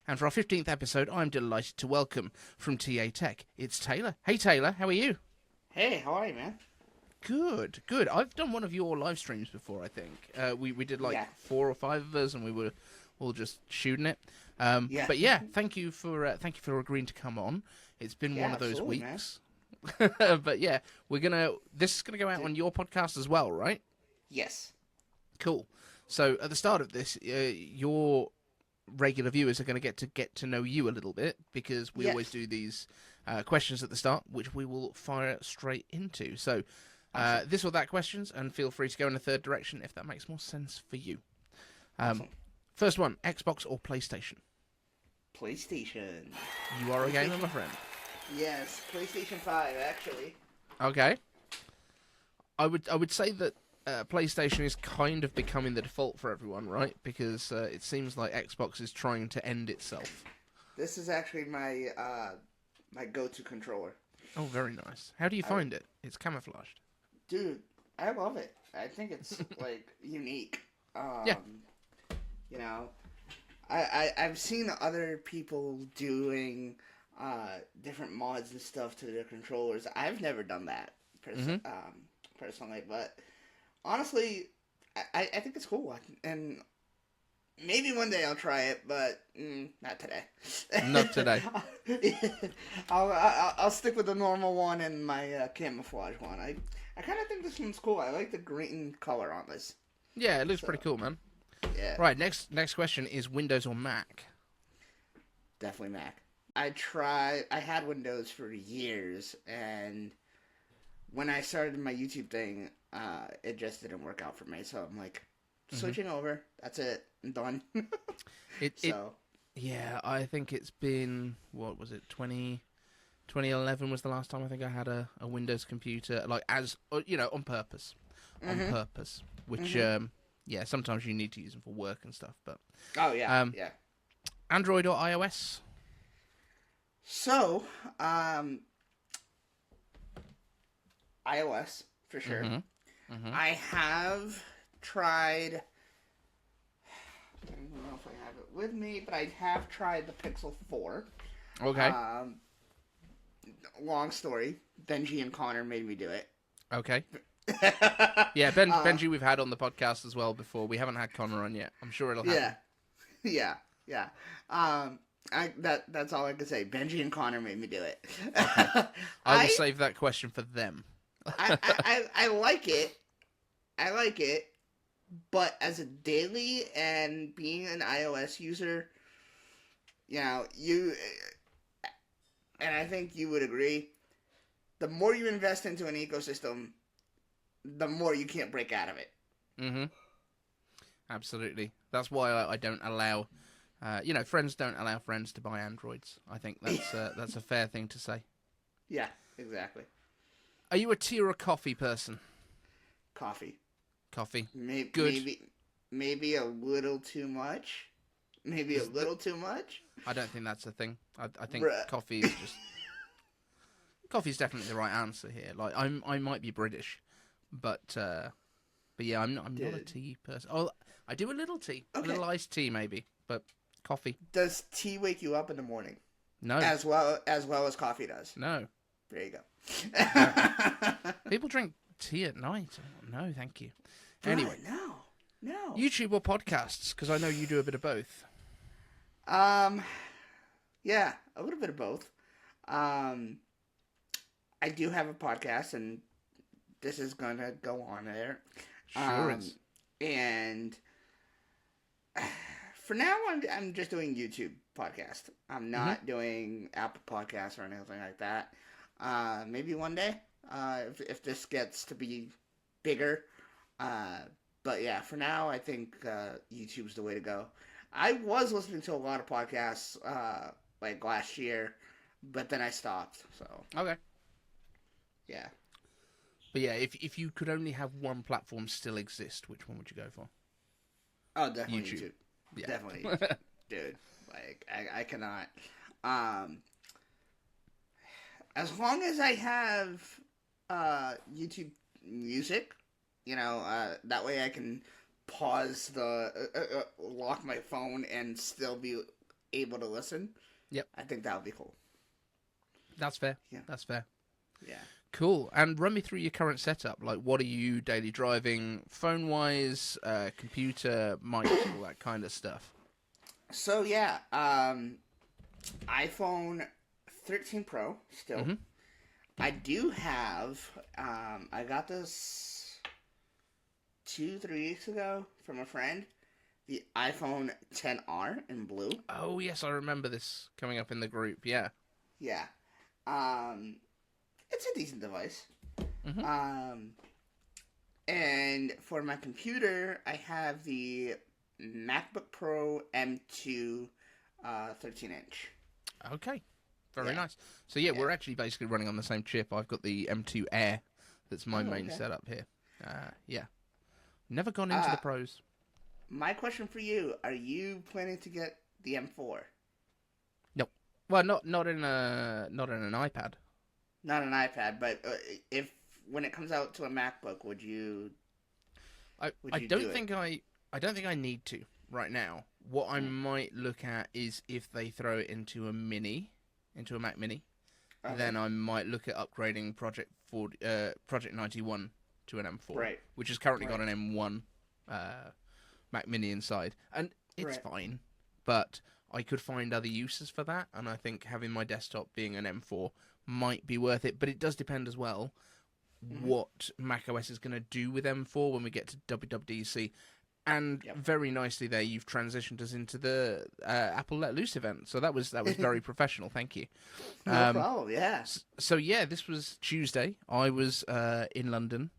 And for our 15th episode, I'm delighted to welcome from TA Tech, it's Taylor. Hey Taylor, how are you? Hey, how are you, man? Good, good. I've done one of your live streams before, I think. We did like Yeah. 4 or 5 of us, and we were all just shooting it. Yeah. But yeah, thank you for agreeing to come on. It's been Yeah, one of those absolutely, man. weeks. But yeah, this is gonna go out on your podcast as well, right? Yes. Cool. So at the start of this, your regular viewers are going to get to know you a little bit, because we Yes. always do these questions at the start, which we will fire straight into. So Awesome. this or that questions, and feel free to go in a third direction if that makes more sense for you. Awesome. First one, Xbox or PlayStation? PlayStation. You are a gamer, my friend. Yes, PlayStation 5, actually. Okay. I would say that PlayStation is kind of becoming the default for everyone, right? Because it seems like Xbox is trying to end itself. This is actually my my go-to controller. Oh, very nice. How do you find it? It's camouflaged. Dude, I love it. I think it's, like, unique. Yeah. You know, I've seen other people doing different mods and stuff to their controllers. I've never done that personally, but honestly, I think it's cool, and maybe one day I'll try it, but not today. Not today. I'll stick with the normal one and my camouflage one. I kind of think this one's cool. I like the green color on this. Yeah, it looks pretty cool, man. Yeah. Right, next question is Windows or Mac? Definitely Mac. I had Windows for years, and when I started my YouTube thing, it just didn't work out for me. So I'm like, switching over. That's it. I'm done. Yeah, I think it's been, what was it, 2011 was the last time I think I had a Windows computer, like, as, on purpose. On purpose. Which, yeah, sometimes you need to use them for work and stuff, but... Oh, yeah, yeah. Android or iOS? So, iOS, for sure. I have tried... I don't know if I have it with me, but I have tried the Pixel 4. Okay. Long story. Benji and Connor made me do it. Okay. Yeah, Benji we've had on the podcast as well before. We haven't had Connor on yet. I'm sure it'll happen. Yeah. That's all I can say. Benji and Connor made me do it. Okay. I will save that question for them. I like it. I like it. But as a daily and being an iOS user, and I think you would agree, the more you invest into an ecosystem, the more you can't break out of it. Absolutely. That's why I don't allow, friends don't allow friends to buy Androids. I think that's a fair thing to say. Yeah, exactly. Are you a tea or a coffee person? Coffee. Coffee. Good. Maybe a little too much. Maybe a little too much. I don't think that's a thing. I think coffee is just... Coffee's definitely the right answer here. Like, I might be British, but yeah, I'm not a tea person. Oh, I do a little tea, a little iced tea maybe, but coffee. Does tea wake you up in the morning? No. As well as coffee does. No. There you go. No. People drink tea at night. No, thank you. Anyway, no. YouTube or podcasts? Because I know you do a bit of both. Yeah, a little bit of both. I do have a podcast, and this is gonna go on there. Sure is. And for now, I'm just doing YouTube podcast. I'm not doing Apple Podcasts or anything like that. Maybe one day, if this gets to be bigger. But yeah, for now, I think YouTube's the way to go. I was listening to a lot of podcasts like last year, but then I stopped. So Okay. yeah. But yeah, if you could only have one platform still exist, which one would you go for? Oh, definitely YouTube. Yeah. Definitely YouTube. Dude. Like I cannot. As long as I have YouTube Music, that way I can pause lock my phone and still be able to listen. Yep. I think that would be cool. That's fair. Yeah. That's fair. Yeah. Cool. And run me through your current setup. Like, what are you daily driving, phone-wise, computer, mic, all that kind of stuff? So, yeah, iPhone 13 Pro still. Mm-hmm. I do have, I got this 2-3 weeks ago from a friend, the iPhone XR in blue. Oh, yes, I remember this coming up in the group, yeah. Yeah. It's a decent device. Mm-hmm. And for my computer, I have the MacBook Pro M2 13-inch. Okay. Very nice. So, yeah, we're actually basically running on the same chip. I've got the M2 Air. That's my main setup here. Yeah. Never gone into the pros. My question for you, are you planning to get the M4? Nope. Well, not in an iPad. Not an iPad, but if when it comes out to a MacBook, would you I don't think I need to right now. What I might look at is if they throw it into a Mac Mini, then I might look at upgrading Project 91 to an M4, which has currently got an M1 Mac Mini inside, and it's fine, but I could find other uses for that, and I think having my desktop being an M4 might be worth it, but it does depend as well what macOS is going to do with M4 when we get to WWDC. And very nicely there, you've transitioned us into the Apple Let Loose event. So that was very professional. Thank you. No problem. Yeah. So yeah, this was Tuesday. I was in London,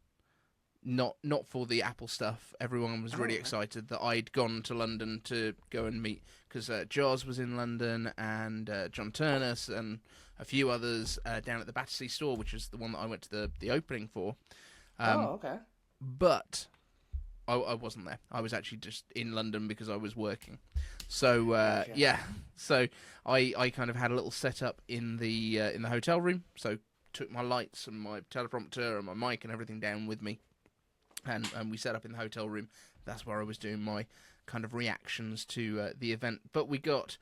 not for the Apple stuff. Everyone was really excited that I'd gone to London to go and meet, because Jaws was in London, and John Turnus and a few others down at the Battersea store, which is the one that I went to the opening for. Okay. But I wasn't there. I was actually just in London because I was working. So yeah, so I kind of had a little setup in the hotel room. So took my lights and my teleprompter and my mic and everything down with me, and we set up in the hotel room. That's where I was doing my kind of reactions to the event. But we got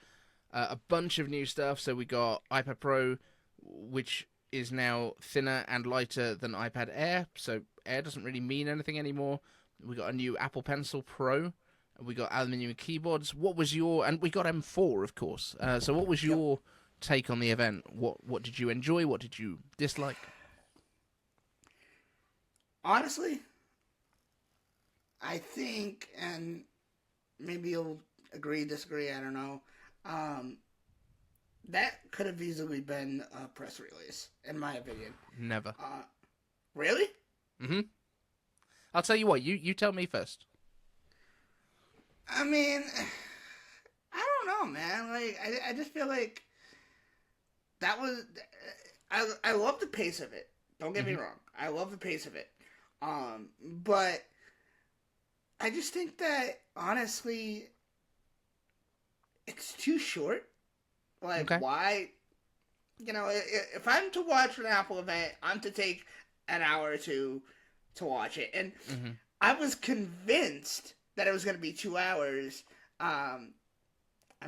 a bunch of new stuff. So we got iPad Pro, which is now thinner and lighter than iPad Air. So Air doesn't really mean anything anymore. We got a new Apple Pencil Pro. We got aluminium keyboards. What was your... And we got M4, of course. So what was your take on the event? What did you enjoy? What did you dislike? Honestly, I think, and maybe you'll agree, disagree, I don't know, that could have easily been a press release, in my opinion. Never. Really? Mm-hmm. I'll tell you what, you tell me first. I mean, I don't know, man. Like, I just feel like that was... I love the pace of it. Don't get me wrong. I love the pace of it. But I just think that, honestly, it's too short. Like, why... You know, if I'm to watch an Apple event, I'm to take an hour or two to watch it. And I was convinced that it was going to be 2 hours. I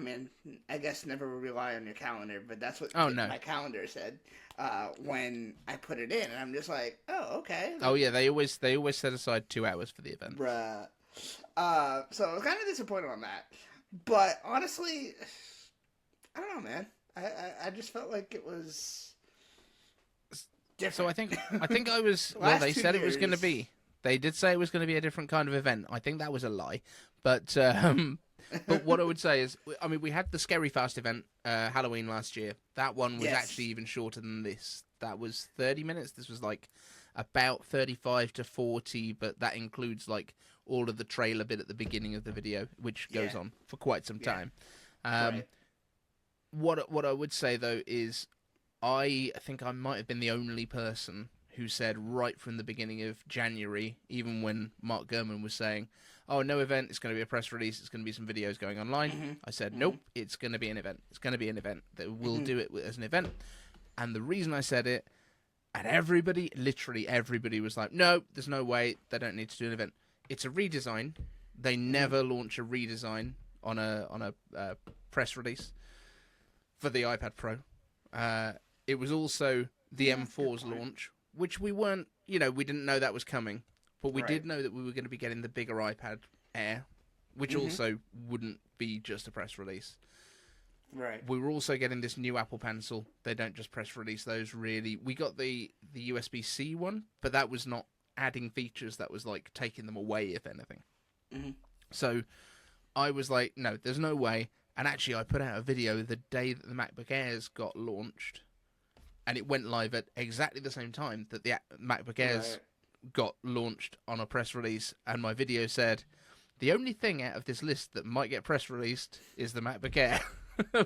mean, I guess never rely on your calendar, but that's what my calendar said when I put it in. And I'm just like, oh, okay. Oh, yeah, they always set aside 2 hours for the event. Bruh. So I was kind of disappointed on that. But honestly, I don't know, man. I just felt like it was different. So I think I was... well, they said it was going to be. They did say it was going to be a different kind of event. I think that was a lie. But but what I would say is, I mean, we had the Scary Fast event, Halloween last year. That one was actually even shorter than this. That was 30 minutes. This was like about 35 to 40, but that includes like all of the trailer bit at the beginning of the video, which goes on for quite some time. What I would say, though, is I think I might have been the only person who said right from the beginning of January, even when Mark Gurman was saying, oh, no event, it's going to be a press release, it's going to be some videos going online. I said, nope, it's going to be an event. It's going to be an event. That we'll do it as an event. And the reason I said it, and everybody, literally everybody was like, no, there's no way, they don't need to do an event. It's a redesign. They never launch a redesign on a press release for the iPad Pro. It was also the M4's launch, which we weren't, we didn't know that was coming, but we did know that we were going to be getting the bigger iPad Air, which also wouldn't be just a press release. Right. We were also getting this new Apple Pencil. They don't just press release those, really. We got the USB-C one, but that was not adding features. That was like taking them away, if anything. Mm-hmm. So I was like, no, there's no way. And actually, I put out a video the day that the MacBook Airs got launched, and it went live at exactly the same time that the MacBook Airs got launched on a press release. And my video said, the only thing out of this list that might get press released is the MacBook Air.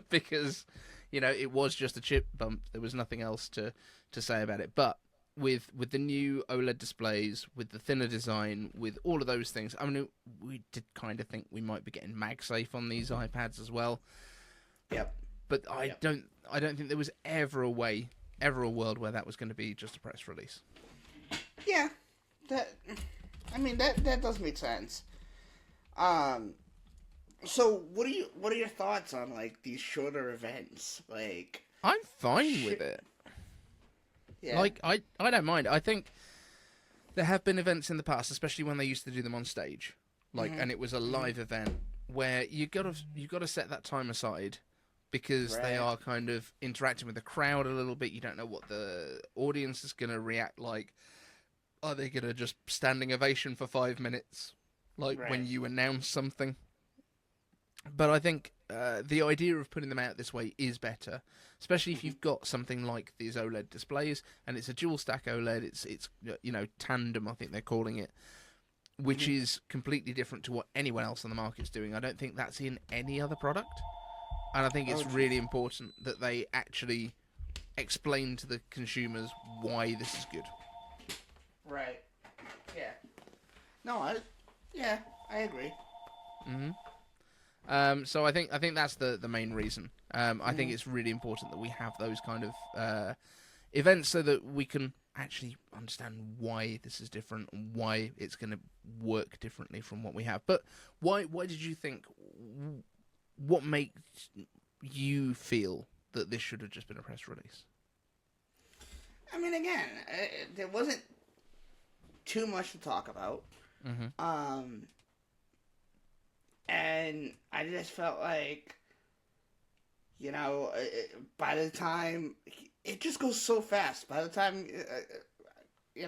Because, it was just a chip bump. There was nothing else to say about it. But with the new OLED displays, with the thinner design, with all of those things, I mean, we did kind of think we might be getting MagSafe on these iPads as well. Yep. But I don't think there was ever a world where that was going to be just a press release. Yeah, that does make sense. So what are your thoughts on like these shorter events? Like, I'm fine with it. Yeah. Like I don't mind. I think there have been events in the past, especially when they used to do them on stage, like, and it was a live event where you gotta set that time aside because they are kind of interacting with the crowd a little bit. You don't know what the audience is gonna react like. Are they gonna just standing ovation for 5 minutes, like when you announce something? But I think the idea of putting them out this way is better, especially if you've got something like these OLED displays, and it's a dual stack OLED. It's tandem, I think they're calling it, which is completely different to what anyone else on the market's doing. I don't think that's in any other product, and I think it's really important that they actually explain to the consumers why this is good. Right. Yeah. No, I agree. Mm-hmm. So I think that's the main reason. I think it's really important that we have those kind of events so that we can actually understand why this is different and why it's going to work differently from what we have. But why did you think? What makes you feel that this should have just been a press release? I mean, again, there wasn't too much to talk about. Mm-hmm. And I just felt like, by the time, it just goes so fast. By the time, I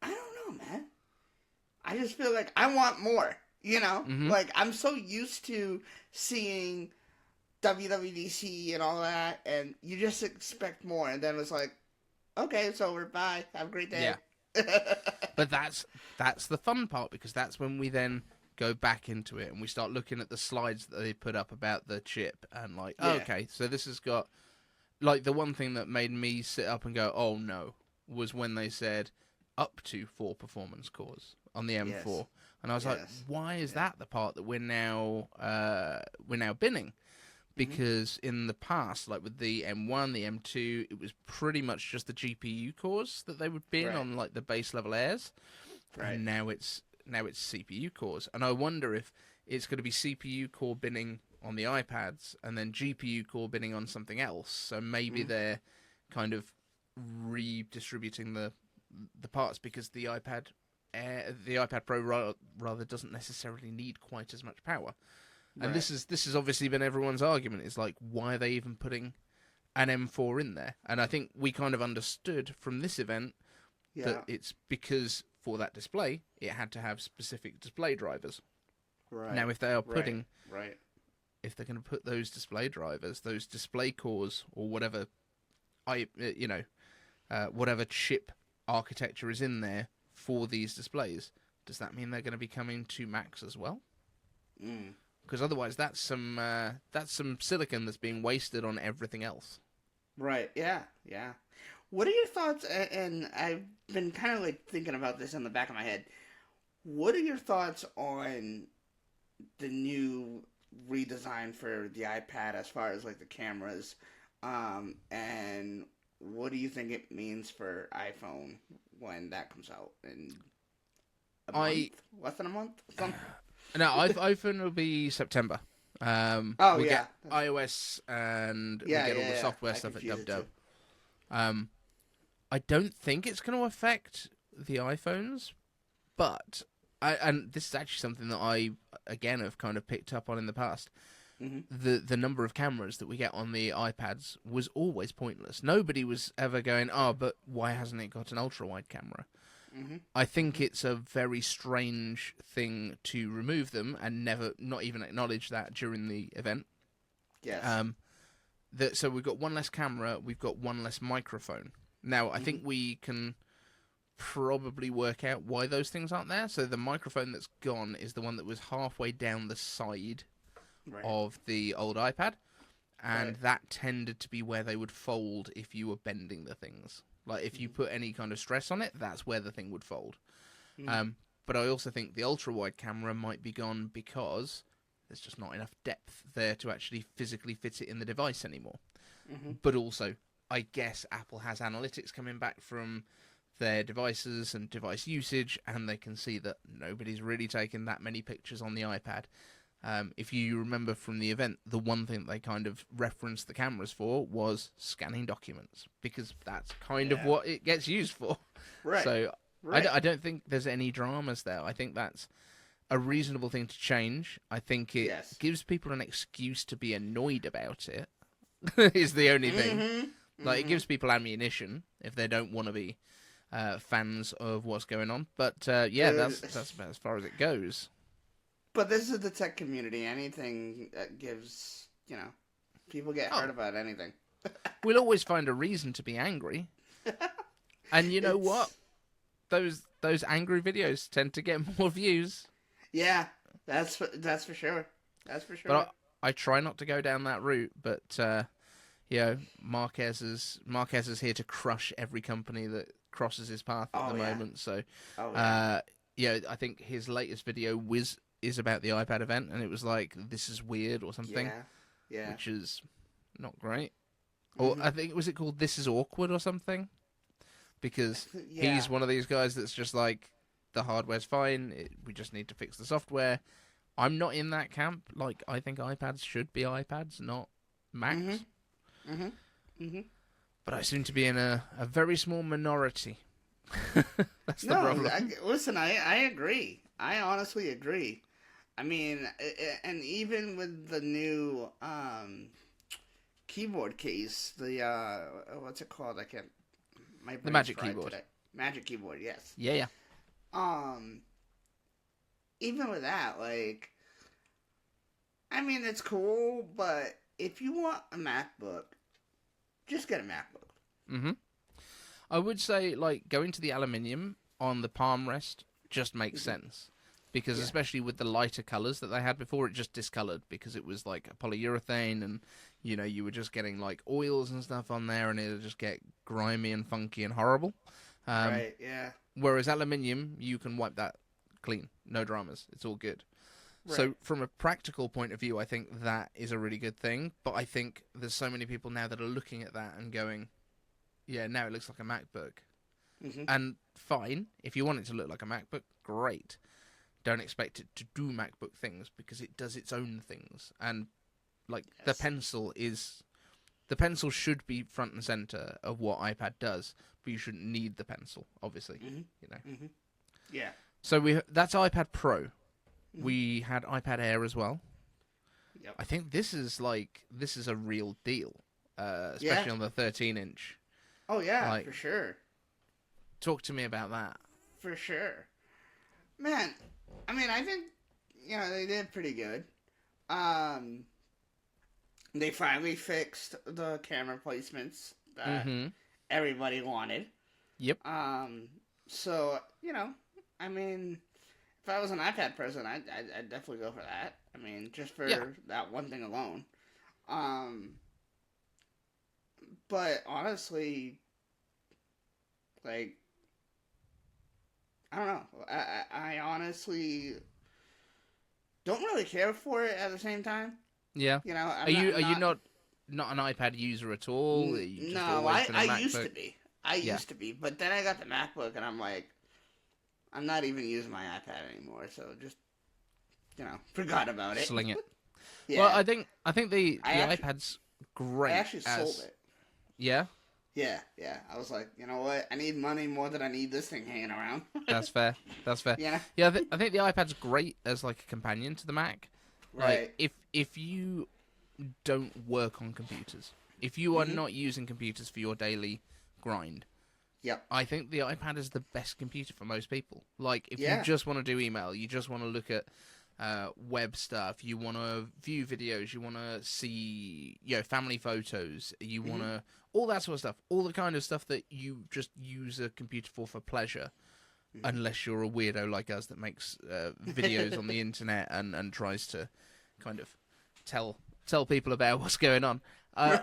don't know, man. I just feel like I want more, Mm-hmm. Like, I'm so used to seeing WWDC and all that, and you just expect more. And then it's like, okay, it's over. Bye. Have a great day. Yeah. But that's the fun part, because that's when we then go back into it and we start looking at the slides that they put up about the chip and like, okay, so this has got, like, the one thing that made me sit up and go, oh no, was when they said up to 4 performance cores on the M4, and I was like, why is that the part that we're now binning? Because in the past, like with the M1, the M2, it was pretty much just the GPU cores that they would bin on like the base level Airs. Right. And now it's CPU cores. And I wonder if it's going to be CPU core binning on the iPads and then GPU core binning on something else. So maybe they're kind of redistributing the parts, because the iPad Pro rather doesn't necessarily need quite as much power. And this has obviously been everyone's argument. It's like, why are they even putting an M4 in there? And I think we kind of understood from this event that it's because for that display, it had to have specific display drivers. Right. Now, if they are putting, if they're going to put those display drivers, those display cores, or whatever, whatever chip architecture is in there for these displays, does that mean they're going to be coming to Macs as well? Because otherwise, that's some silicon that's being wasted on everything else. Right. Yeah. Yeah. What are your thoughts? And I've been kind of like thinking about this in the back of my head. What are your thoughts on the new redesign for the iPad as far as like the cameras? And what do you think it means for iPhone when that comes out in a month? Less than a month? No, iPhone will be September. Oh, we yeah. get iOS and we Yeah, get all the yeah. software I stuff at confuse it DubDub. too. I don't think it's going to affect the iPhones, but and this is actually something that I again have kind of picked up on in the past. Hmm. The number of cameras that we get on the iPads was always pointless. Nobody was ever going, oh, but why hasn't it got an ultra wide camera? Hmm. I think it's a very strange thing to remove them and not even acknowledge that during the event. Yes. So we've got one less camera, we've got one less microphone. Now, I think we can probably work out why those things aren't there. So the microphone that's gone is the one that was halfway down the side of the old iPad, and that tended to be where they would fold if you were bending the things. Like, if you put any kind of stress on it, that's where the thing would fold. But I also think the ultra-wide camera might be gone because there's just not enough depth there to actually physically fit it in the device anymore. But also, I guess Apple has analytics coming back from their devices and device usage, and they can see that nobody's really taken that many pictures on the iPad. If you remember from the event, the one thing they kind of referenced the cameras for was scanning documents, because that's kind of what it gets used for. Right. So I don't think there's any dramas there. I think that's a reasonable thing to change. I think it gives people an excuse to be annoyed about it, is the only thing. Like, it gives people ammunition if they don't want to be fans of what's going on. But, that's about as far as it goes. But this is the tech community. Anything that gives, people get hurt about anything. We'll always find a reason to be angry. And you know what? Those angry videos tend to get more views. Yeah, that's for sure. That's for sure. But I try not to go down that route. But Marquez is here to crush every company that crosses his path at the moment. So, I think his latest video is about the iPad event, and it was like, this is weird or something. Yeah. Which is not great. Or I think, was it called This Is Awkward or something? Because he's one of these guys that's just like, the hardware's fine, we just need to fix the software. I'm not in that camp. Like, I think iPads should be iPads, not Macs. But I seem to be in a very small minority. That's the problem. Listen, I agree. I honestly agree. I mean, and even with the new keyboard case, the what's it called? The Magic Keyboard. Today. Magic Keyboard, yes. Yeah. Even with that, like, I mean, it's cool, but if you want a MacBook, just get a MacBook. I would say, like, going to the aluminium on the palm rest just makes sense. Because especially with the lighter colours that they had before, it just discoloured because it was like a polyurethane, and you were just getting like oils and stuff on there, and it would just get grimy and funky and horrible. Right, yeah. Whereas aluminium, you can wipe that clean, no dramas, it's all good. Right. So from a practical point of view, I think that is a really good thing. But I think there's so many people now that are looking at that and going, yeah, now it looks like a MacBook. And fine, if you want it to look like a MacBook, great. Don't expect it to do MacBook things, because it does its own things. And like the pencil should be front and center of what iPad does, but you shouldn't need the pencil, obviously. Yeah. So that's iPad Pro. We had iPad Air as well. Yep. I think this is a real deal, especially on the 13-inch. Oh yeah, for sure. Talk to me about that. For sure, man. I mean, I think they did pretty good. They finally fixed the camera placements that everybody wanted. Yep. So I mean, if I was an iPad person, I'd definitely go for that. I mean, just for that one thing alone. But honestly, like, I don't know. I honestly don't really care for it at the same time. Yeah. Are you not an iPad user at all? No, I used to be. I used to be, but then I got the MacBook, and I'm like, I'm not even using my iPad anymore. So just forgot about it. Sling it. Yeah. Well, I think the iPad's great. I actually sold it. Yeah? Yeah. I was like, you know what? I need money more than I need this thing hanging around. That's fair. Yeah. Yeah, I think the iPad's great as like a companion to the Mac. Right. Like, if you don't work on computers, if you are not using computers for your daily grind, yep, I think the iPad is the best computer for most people. Like, if you Yeah. just want to do email, you just want to look at web stuff, you want to view videos, you want to see, family photos, you want to all that sort of stuff, all the kind of stuff that you just use a computer for pleasure, unless you're a weirdo like us that makes videos on the internet and tries to kind of tell people about what's going on. Right.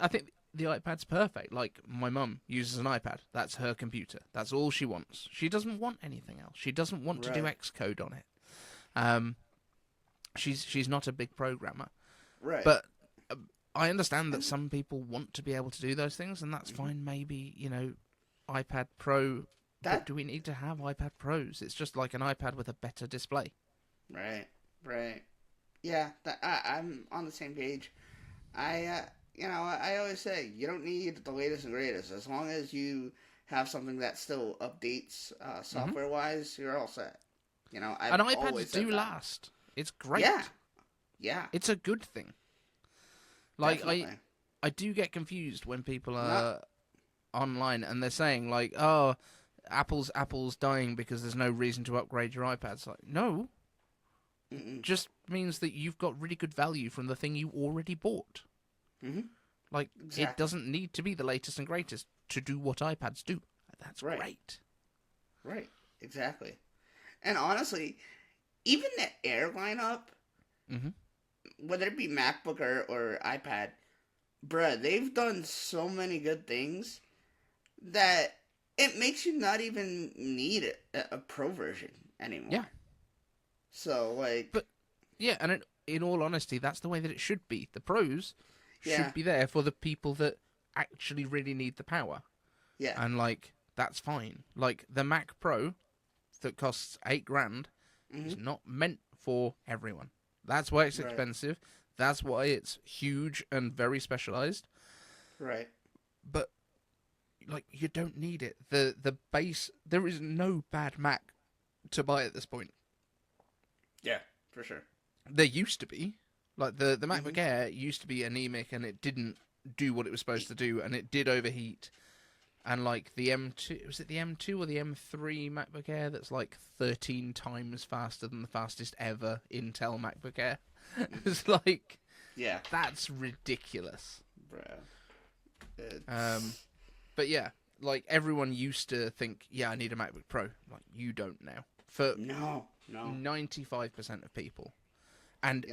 I think the iPad's perfect. Like, my mum uses an iPad. That's her computer. That's all she wants. She doesn't want anything else. She doesn't want to do Xcode on it. She's not a big programmer. Right. But I understand that some people want to be able to do those things, and that's fine. Maybe, iPad Pro. But do we need to have iPad Pros? It's just like an iPad with a better display. Right. Yeah, I'm on the same page. I always say you don't need the latest and greatest. As long as you have something that still updates software-wise, you're all set. And iPads do last. It's great. Yeah. It's a good thing. Like, Definitely. I do get confused when people are online and they're saying, like, oh, Apple's dying because there's no reason to upgrade your iPads. Like, no. Just means that you've got really good value from the thing you already bought. Like, exactly. It doesn't need to be the latest and greatest to do what iPads do. That's great. Right, exactly. And honestly, even the Air lineup, whether it be MacBook or iPad, bruh, they've done so many good things that it makes you not even need a Pro version anymore. Yeah. So, like... But, yeah, and in all honesty, that's the way that it should be. The Pros should be there for the people that actually really need the power. Yeah. And, like, that's fine. Like, the Mac Pro that costs $8,000 is not meant for everyone. That's why it's expensive. That's why it's huge and very specialized. Right. But, like, you don't need it. The base... There is no bad Mac to buy at this point. Yeah, for sure. There used to be. Like, the MacBook Air used to be anemic and it didn't do what it was supposed to do, and it did overheat. And, like, the M2... Was it the M2 or the M3 MacBook Air that's, like, 13 times faster than the fastest ever Intel MacBook Air? It's like... Yeah. That's ridiculous. Bro. But, yeah. Like, everyone used to think, yeah, I need a MacBook Pro. Like, you don't now. For No. 95% of people. And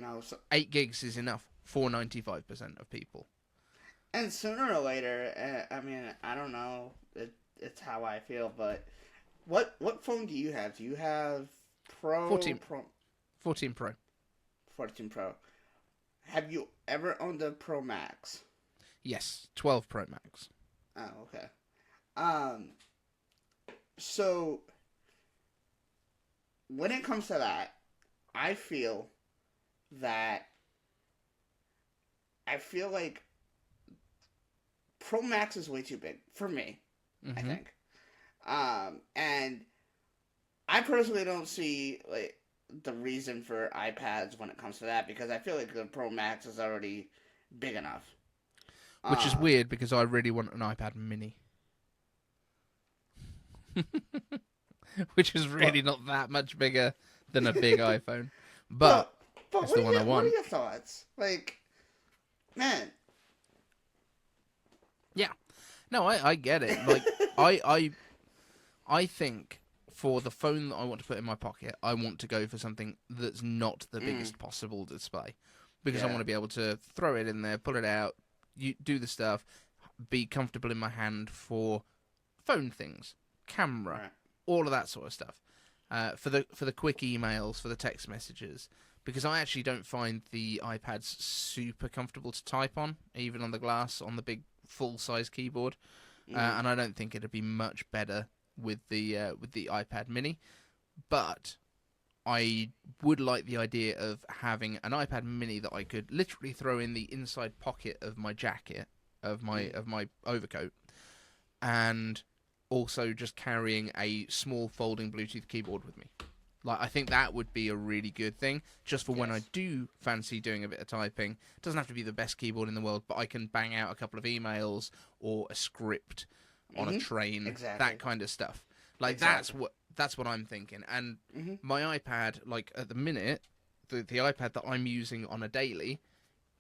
8 gigs is enough for 95% of people. And sooner or later, I mean, I don't know, it's how I feel, but what phone do you have? Do you have Pro? 14 Pro. 14 Pro. Have you ever owned a Pro Max? Yes, 12 Pro Max. Oh, okay. So, when it comes to that, I feel like Pro Max is way too big for me, I think. And I personally don't see, like, the reason for iPads when it comes to that, because I feel like the Pro Max is already big enough. Which is weird, because I really want an iPad mini. Which is really not that much bigger than a big iPhone. But it's the one I want. What are your thoughts? Like, man. Yeah. No, I get it. Like, I think for the phone that I want to put in my pocket, I want to go for something that's not the biggest possible display. Because I want to be able to throw it in there, pull it out, do the stuff, be comfortable in my hand for phone things, camera, all of that sort of stuff. For the quick emails, for the text messages. Because I actually don't find the iPads super comfortable to type on, even on the glass, on the big full-size keyboard. And I don't think it'd be much better with the iPad mini. But I would like the idea of having an iPad mini that I could literally throw in the inside pocket of my jacket, of my overcoat, and also just carrying a small folding Bluetooth keyboard with me. Like, I think that would be a really good thing, just for when I do fancy doing a bit of typing. It doesn't have to be the best keyboard in the world, but I can bang out a couple of emails or a script on a train, that kind of stuff. Like, that's what I'm thinking. And my iPad, like, at the minute, the iPad that I'm using on a daily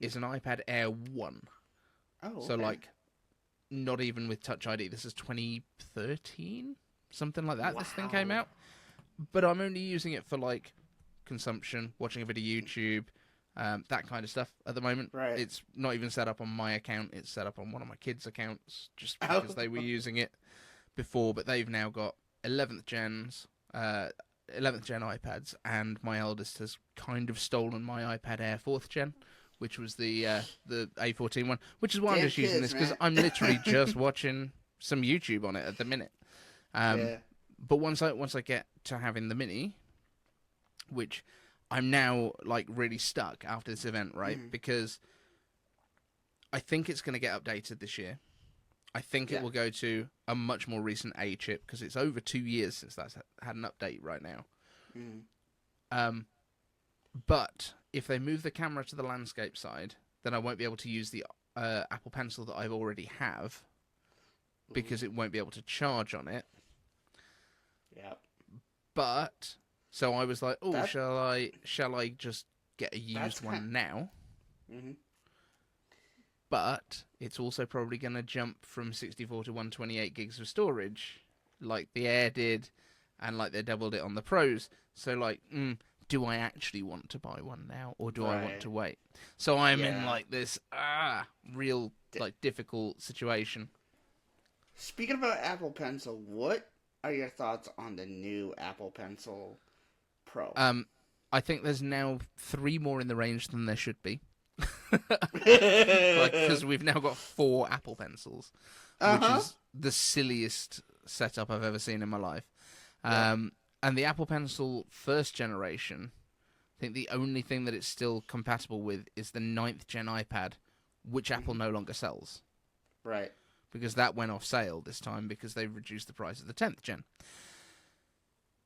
is an iPad Air 1. Oh, okay. So, like, not even with Touch ID. This is 2013? Something like that, This thing came out. But I'm only using it for, like, consumption, watching a bit of YouTube, that kind of stuff at the moment. Right. It's not even set up on my account. It's set up on one of my kids' accounts, just because they were using it before. But they've now got 11th gen iPads, and my eldest has kind of stolen my iPad Air 4th gen, which was the A14 one, which is why I'm just using this, because I'm literally just watching some YouTube on it at the minute. But once I get to having the mini, which I'm now, like, really stuck after this event, right? Because I think it's going to get updated this year. I think it will go to a much more recent A chip, because it's over 2 years since that's had an update right now. But if they move the camera to the landscape side, then I won't be able to use the Apple Pencil that I already have, because it won't be able to charge on it. Yep. But so I was like, shall I just get a used one now? But it's also probably going to jump from 64 to 128 gigs of storage, like the Air did, and like they doubled it on the Pros. So, like, do I actually want to buy one now, or do I want to wait? So I'm in, like, this real, like, difficult situation. Speaking about Apple Pencil, what are your thoughts on the new Apple Pencil Pro? I think there's now 3 more in the range than there should be. Because we've now got 4 Apple Pencils, which is the silliest setup I've ever seen in my life. And the Apple Pencil first generation, I think the only thing that it's still compatible with is the 9th gen iPad, which Apple no longer sells. Right. Because that went off sale this time, because they've reduced the price of the 10th gen.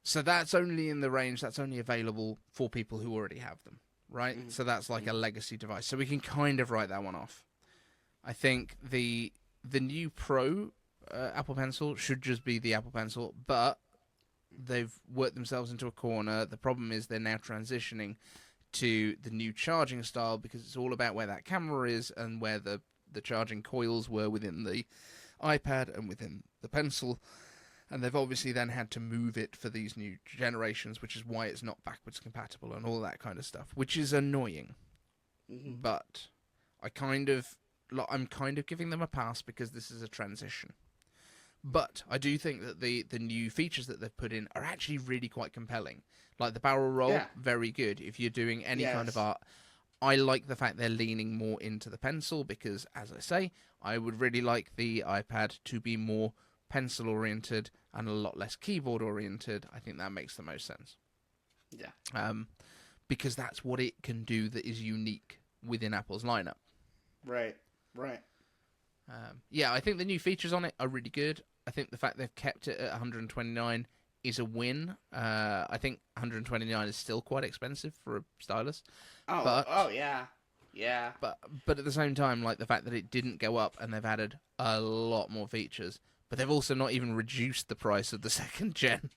So that's only in the range, that's only available for people who already have them, right? So that's like a legacy device. So we can kind of write that one off. I think the new Pro Apple Pencil should just be the Apple Pencil, but they've worked themselves into a corner. The problem is they're now transitioning to the new charging style, because it's all about where that camera is and where the charging coils were within the iPad and within the Pencil, and they've obviously then had to move it for these new generations, which is why it's not backwards compatible and all that kind of stuff, which is annoying. But I'm kind of giving them a pass, because this is a transition. But I do think that the new features that they've put in are actually really quite compelling. Like the barrel roll, very good if you're doing any kind of art. I like the fact they're leaning more into the Pencil, because, as I say, I would really like the iPad to be more pencil-oriented and a lot less keyboard-oriented. I think that makes the most sense. Yeah. Because that's what it can do that is unique within Apple's lineup. Right. I think the new features on it are really good. I think the fact they've kept it at 129 is a win. I think 129 is still quite expensive for a stylus. Yeah. But at the same time, like the fact that it didn't go up and they've added a lot more features, but they've also not even reduced the price of the 2nd gen,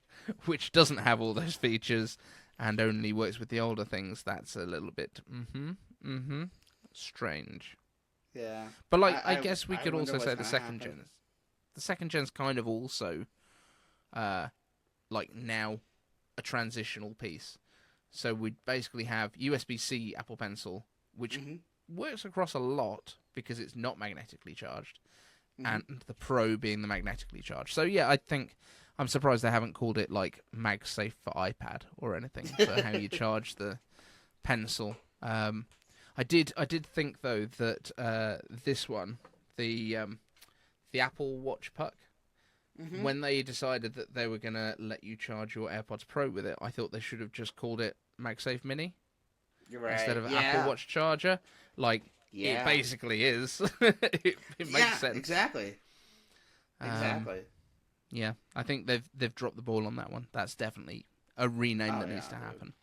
which doesn't have all those features and only works with the older things. That's a little bit strange. Yeah. But like I guess we could also say the 2nd gen. The 2nd gen's kind of also like now a transitional piece. So we basically have USB-C Apple Pencil, which works across a lot because it's not magnetically charged, and the Pro being the magnetically charged. So yeah, I think I'm surprised they haven't called it like MagSafe for iPad or anything for how you charge the Pencil. I did think though that this one, the Apple Watch Puck, when they decided that they were going to let you charge your AirPods Pro with it, I thought they should have just called it MagSafe Mini. You're right. Instead of Apple Watch charger. Like, it basically is. it makes sense. Exactly. Exactly. Yeah, I think they've dropped the ball on that one. That's definitely a rename that needs to happen.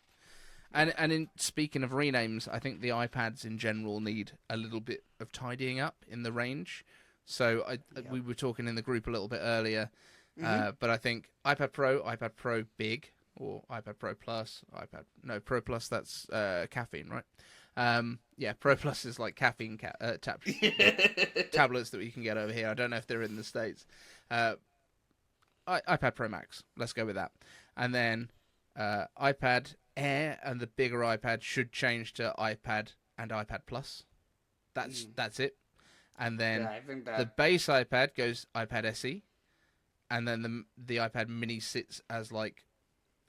And in speaking of renames, I think the iPads in general need a little bit of tidying up in the range. So we were talking in the group a little bit earlier, but I think iPad Pro Big, or iPad Pro Plus, Pro Plus, that's caffeine, right? Pro Plus is like caffeine tablets that you can get over here. I don't know if they're in the States. iPad Pro Max, let's go with that. And then iPad Air and the bigger iPad should change to iPad and iPad Plus. That's it. And then the base iPad goes iPad SE, and then the iPad Mini sits as like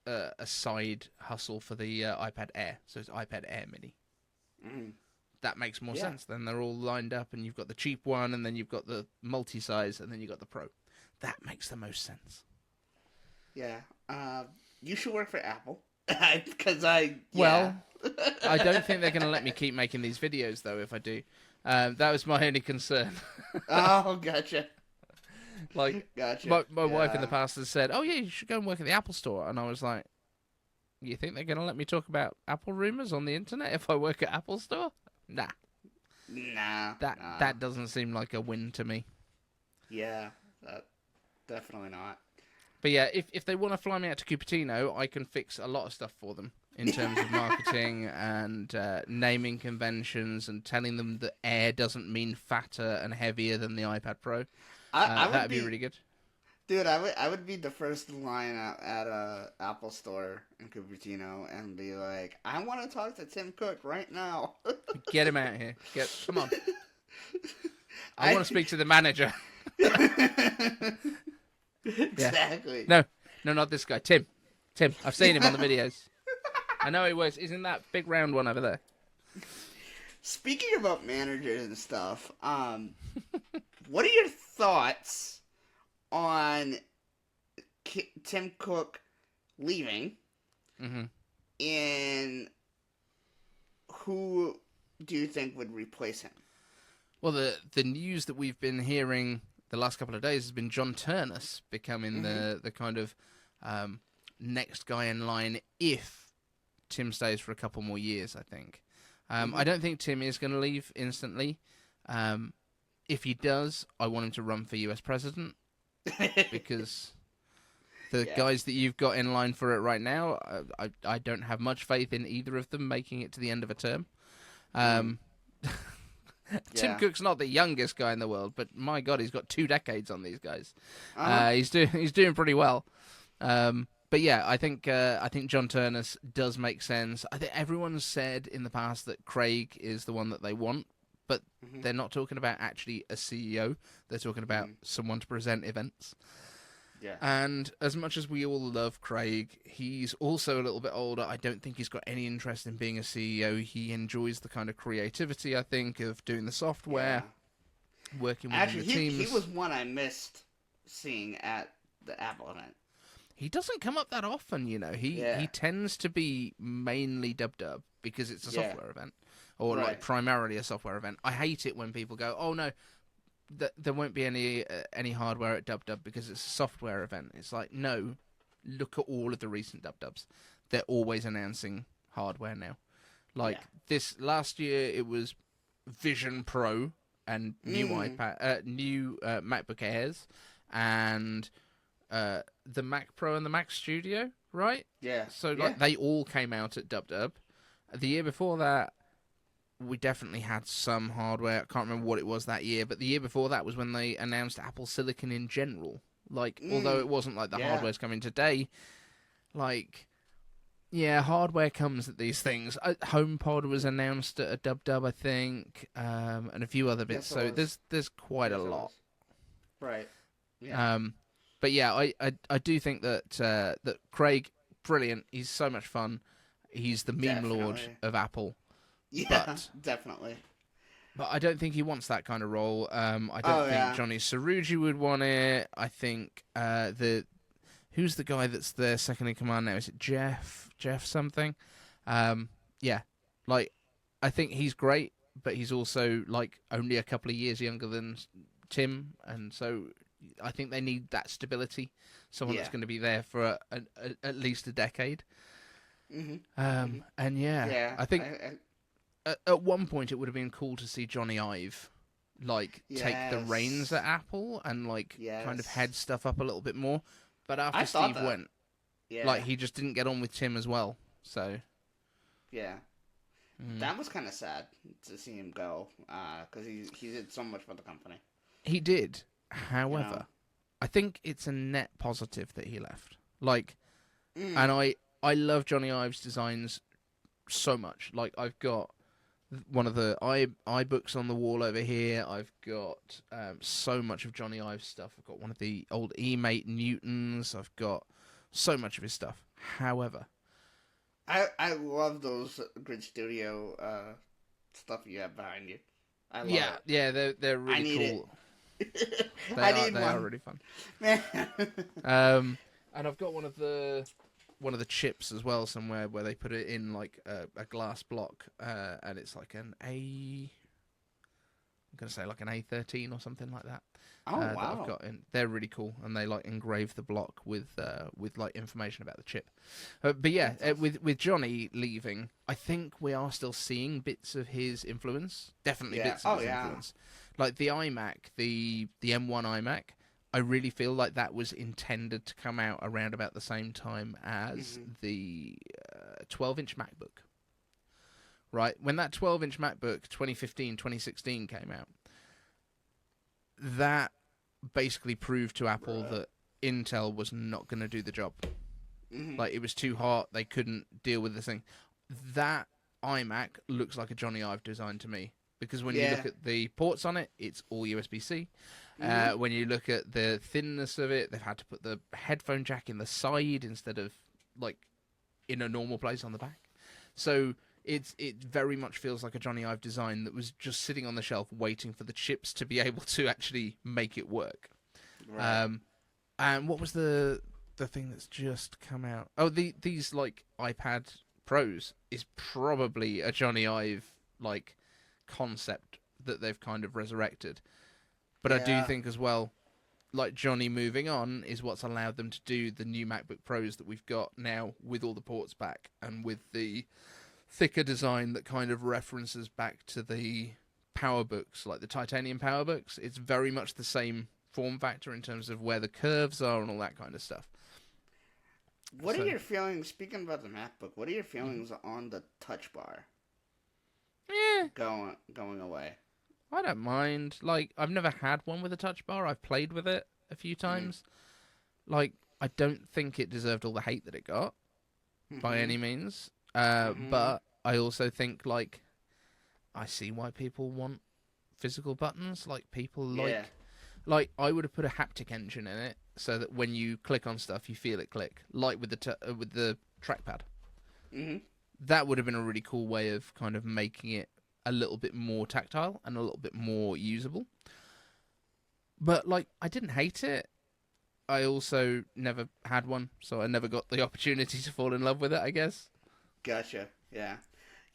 a side hustle for the iPad Air. So it's iPad Air Mini. That makes more sense. Then they're all lined up, and you've got the cheap one, and then you've got the multi-size, and then you've got the Pro. That makes the most sense. Yeah. You should work for Apple. Because Well, I don't think they're going to let me keep making these videos, though, if I do. That was my only concern. Oh, gotcha. Gotcha. My wife in the past has said, "Oh yeah, you should go and work at the Apple Store," and I was like, "You think they're gonna let me talk about Apple rumors on the internet if I work at Apple Store?" Nah. That doesn't seem like a win to me. Yeah, definitely not. But yeah, if they want to fly me out to Cupertino, I can fix a lot of stuff for them in terms of marketing and naming conventions and telling them that Air doesn't mean fatter and heavier than the iPad Pro. That'd be really good. Dude, I would be the first in line at a Apple Store in Cupertino and be like, I want to talk to Tim Cook right now. Get him out here. Come on. I want to speak to the manager. Exactly. No, not this guy. Tim. I've seen him on the videos. I know he was. He's in that big round one over there. Speaking about managers and stuff, what are your thoughts on Tim Cook leaving? And who do you think would replace him? Well, the news that we've been hearing the last couple of days has been John Turnus becoming the kind of next guy in line if Tim stays for a couple more years, I think. I don't think Tim is going to leave instantly. If he does, I want him to run for US president because the guys that you've got in line for it right now, I don't have much faith in either of them making it to the end of a term. Tim Cook's not the youngest guy in the world, but my God, he's got 2 decades on these guys. He's doing pretty well. But yeah, I think John Turnus does make sense. I think everyone's said in the past that Craig is the one that they want, but they're not talking about actually a CEO. They're talking about someone to present events. Yeah. And as much as we all love Craig, he's also a little bit older. I don't think he's got any interest in being a CEO. He enjoys the kind of creativity, I think, of doing the software, working with the teams. He was one I missed seeing at the Apple event. He doesn't come up that often, you know. He tends to be mainly dub because it's a software event, or like primarily a software event. I hate it when people go, "Oh no, there won't be any hardware at dub because it's a software event." It's like, no, look at all of the recent dubs. They're always announcing hardware now. Like this last year, it was Vision Pro and new MacBook Airs, and the Mac Pro and the Mac Studio, right? Yeah. So they all came out at dub. The year before that, we definitely had some hardware. I can't remember what it was that year, but the year before that was when they announced Apple Silicon in general. Like, although it wasn't like the hardware's coming today, like, hardware comes at these things. HomePod was announced at a dub, I think, and a few other bits. Yes, so there's quite a lot. Right. Yeah. But yeah, I do think that Craig, brilliant. He's so much fun. He's the meme lord of Apple. Yeah, definitely. But I don't think he wants that kind of role. I don't think yeah. Johnny Saruji would want it. I think who's the guy that's their second in command now? Is it Jeff? Jeff something? Yeah. Like, I think he's great, but he's also like only a couple of years younger than Tim, and so I think they need that stability. Someone that's going to be there for at least a decade. And Yeah. I think at one point it would have been cool to see Johnny Ive like take the reins at Apple and like kind of head stuff up a little bit more. But after Steve went, like he just didn't get on with Tim as well. So that was kind of sad to see him go because he did so much for the company. He did. However, I think it's a net positive that he left. Like, and I love Johnny Ive's designs so much. Like, I've got one of the iBooks on the wall over here. I've got so much of Johnny Ive's stuff. I've got one of the old E-Mate Newtons. I've got so much of his stuff. However, I love those Grid Studio stuff you have behind you. I love it. Yeah, they're really cool. They are really fun. And I've got one of the chips as well somewhere where they put it in like a glass block, and it's like an I'm gonna say like an A13 or something like that. Oh wow! That I've got in. They're really cool, and they like engrave the block with like information about the chip. But yeah, with Johnny leaving, I think we are still seeing bits of his influence. Definitely bits of his influence. Like the iMac, the M1 iMac, I really feel like that was intended to come out around about the same time as the 12-inch MacBook. Right? When that 12-inch MacBook 2015, 2016 came out, that basically proved to Apple that Intel was not going to do the job. Like, it was too hot. They couldn't deal with this thing. That iMac looks like a Johnny Ive design to me. Because when you look at the ports on it, it's all USB-C. When you look at the thinness of it, they've had to put the headphone jack in the side instead of like in a normal place on the back. So it very much feels like a Johnny Ive design that was just sitting on the shelf waiting for the chips to be able to actually make it work. Right. And what was the thing that's just come out? Oh, these like iPad Pros is probably a Johnny Ive like concept that they've kind of resurrected. But I do think as well, like Johnny moving on is what's allowed them to do the new MacBook Pros that we've got now with all the ports back and with the thicker design that kind of references back to the PowerBooks, like the titanium PowerBooks. It's very much the same form factor in terms of where the curves are and all that kind of stuff. What are your feelings, speaking about the MacBook, what are your feelings on the touch bar? Going away. I don't mind. Like, I've never had one with a touch bar. I've played with it a few times. Like, I don't think it deserved all the hate that it got by any means. But I also think, like, I see why people want physical buttons. Like, people like I would have put a haptic engine in it so that when you click on stuff, you feel it click, like with the trackpad. That would have been a really cool way of kind of making it a little bit more tactile and a little bit more usable. But, like, I didn't hate it. I also never had one, so I never got the opportunity to fall in love with it, I guess. Gotcha, yeah.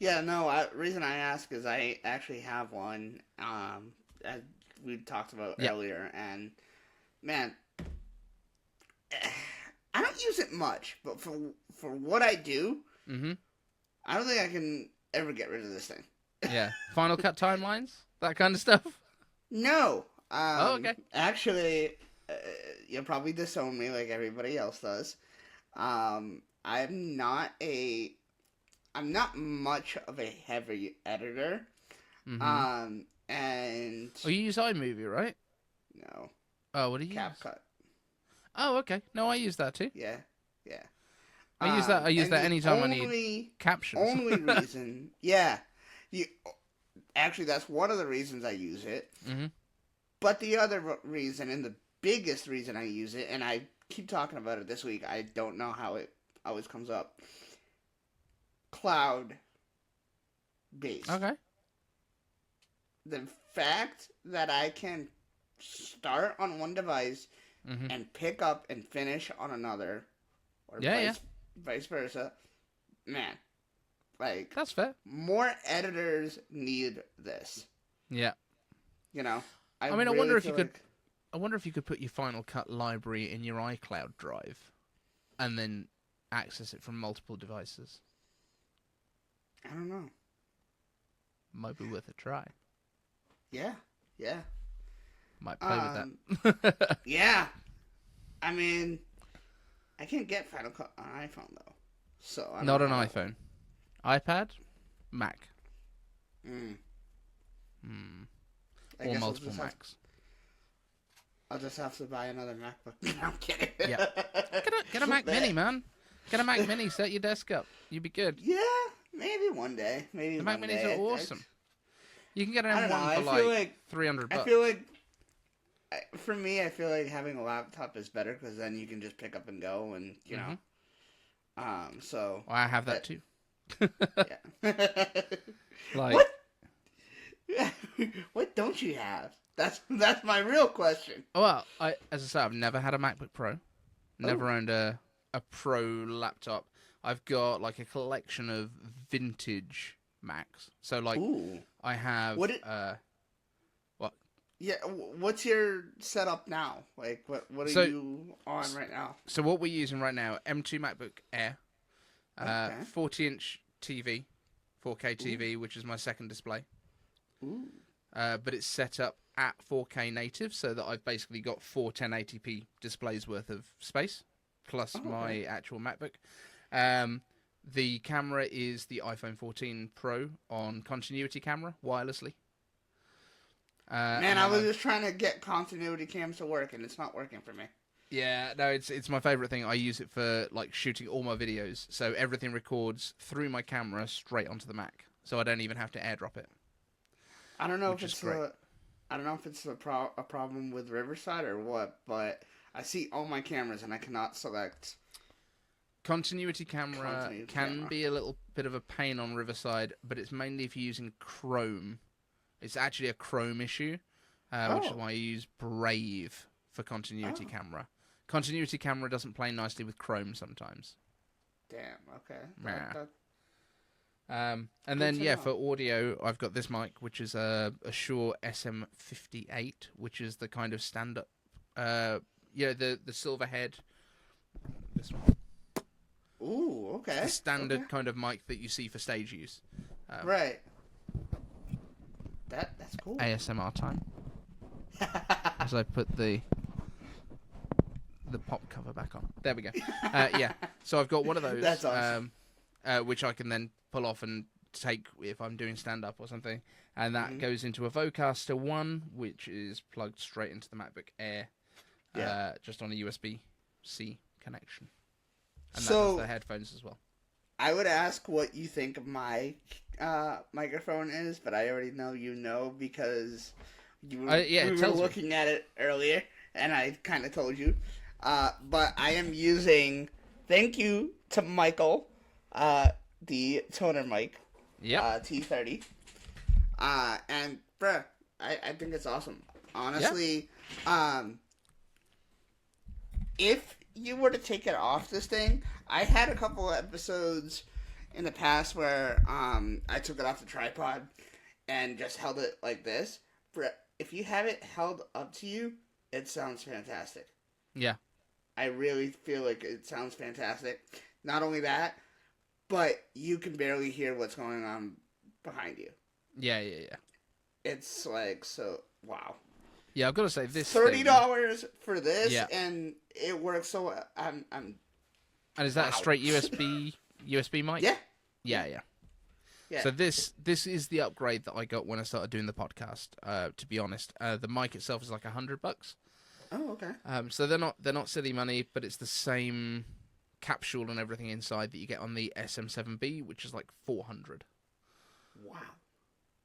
Yeah, no, reason I ask is I actually have one, as we talked about earlier, and, man, I don't use it much, but for what I do, I don't think I can ever get rid of this thing. Yeah. Final Cut timelines? That kind of stuff? No. Okay. Actually, you'll probably disown me like everybody else does. I'm not much of a heavy editor. And... Oh, you use iMovie, right? No. Oh, what do you use? CapCut. Oh, okay. No, I use that too. Yeah. I use that anytime I need captions. Only reason, actually, that's one of the reasons I use it. But the other reason, and the biggest reason I use it, and I keep talking about it this week, I don't know how it always comes up. Cloud based. Okay. the fact that I can start on one device and pick up and finish on another, or vice versa, man, like, that's fair. More editors need this. Yeah. You know, I mean, really I wonder if you could. I wonder if you could put your Final Cut library in your iCloud drive, and then access it from multiple devices. I don't know. Might be worth a try. Yeah. Might play with that. Yeah. I mean, I can't get Final Cut on iPhone though. So not an iPhone. iPad, Mac. Or multiple Macs. I'll just have to buy another MacBook. No, I'm kidding. Yeah. Get a Mac Mini, man. Get a Mac Mini, set your desk up. You'd be good. Yeah, maybe one day. The Mac Minis are awesome. You can get an M1 for like $300. I feel like, for me, I feel like having a laptop is better because then you can just pick up and go and, you know. So. Well, I have that too. Yeah. Like. What don't you have? That's my real question. Well, as I say, I've never had a MacBook Pro. Never owned a Pro laptop. I've got like a collection of vintage Macs. So like, I have what? Yeah, what's your setup now? Like, what are you on right now? So what we're using right now, M2 MacBook Air, 40-inch TV, 4K TV, which is my second display. But it's set up at 4K native, so that I've basically got 4 1080p displays worth of space, plus my actual MacBook. The camera is the iPhone 14 Pro on continuity camera, wirelessly. Man, I was just trying to get continuity cams to work, and it's not working for me. Yeah, no, it's my favorite thing. I use it for like shooting all my videos, so everything records through my camera straight onto the Mac, so I don't even have to AirDrop it. I don't know if it's a problem with Riverside or what, but I see all my cameras and I cannot select. Continuity camera can be a little bit of a pain on Riverside, but it's mainly if you're using Chrome. It's actually a Chrome issue, which is why I use Brave for continuity camera. Continuity camera doesn't play nicely with Chrome sometimes. Damn, okay. And then, for audio, I've got this mic, which is a Shure SM58, which is the kind of stand-up, the silver head. This one. Ooh, okay. It's the standard kind of mic that you see for stage use. Right. That's cool. ASMR time. As I put the pop cover back on. There we go. So I've got one of those. That's awesome. Which I can then pull off and take if I'm doing stand-up or something. And that goes into a Vocaster 1, which is plugged straight into the MacBook Air, just on a USB-C connection. And that does the headphones as well. I would ask what you think of my microphone is, but I already know because we were looking at it earlier, and I kind of told you. But I am using, thank you to Michael, the toner mic, T30. And, bruh, I think it's awesome. Honestly, if you were to take it off this thing, I had a couple of episodes in the past where I took it off the tripod and just held it like this. Bruh, if you have it held up to you, it sounds fantastic. Yeah. I really feel like it sounds fantastic. Not only that, but you can barely hear what's going on behind you. Yeah. It's like, so, wow. Yeah, I've got to say, this $30 for this, and it works so well. And is that a straight USB mic? Yeah. Yeah. So this is the upgrade that I got when I started doing the podcast. To be honest, the mic itself is like $100. Oh, okay. So they're not silly money, but it's the same capsule and everything inside that you get on the SM7B, which is like $400. Wow.